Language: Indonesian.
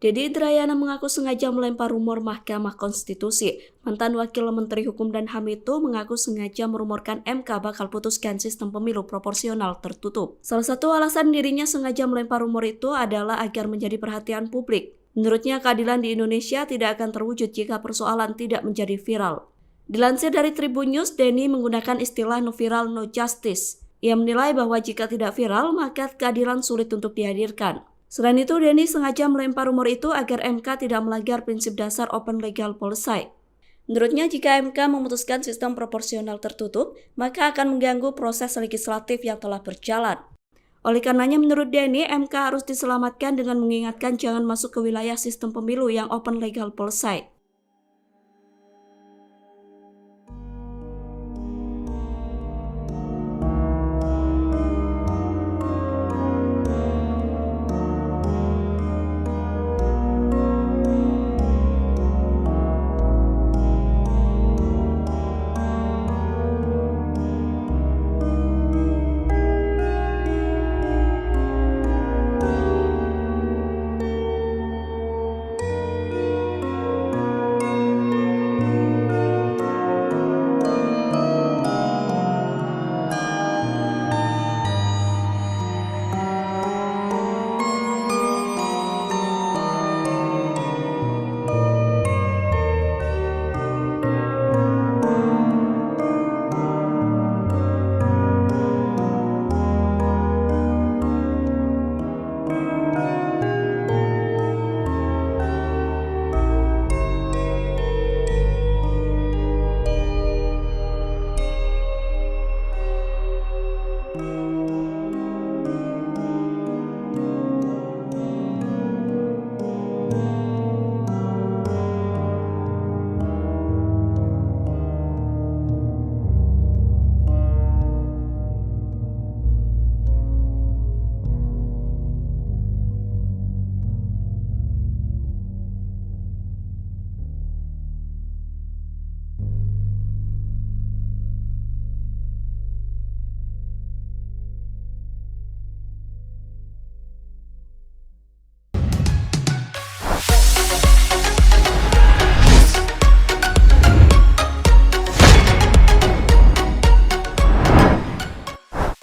Dedi Indrayana mengaku sengaja melempar rumor Mahkamah Konstitusi. Mantan Wakil Menteri Hukum dan HAM itu mengaku sengaja merumorkan MK bakal putuskan sistem pemilu proporsional tertutup. Salah satu alasan dirinya sengaja melempar rumor itu adalah agar menjadi perhatian publik. Menurutnya, keadilan di Indonesia tidak akan terwujud jika persoalan tidak menjadi viral. Dilansir dari Tribun News, Denny menggunakan istilah no viral no justice. Ia menilai bahwa jika tidak viral, maka keadilan sulit untuk dihadirkan. Selain itu, Denny sengaja melempar rumor itu agar MK tidak melanggar prinsip dasar open legal policy. Menurutnya, jika MK memutuskan sistem proporsional tertutup, maka akan mengganggu proses legislatif yang telah berjalan. Oleh karenanya, menurut Denny, MK harus diselamatkan dengan mengingatkan jangan masuk ke wilayah sistem pemilu yang open legal policy.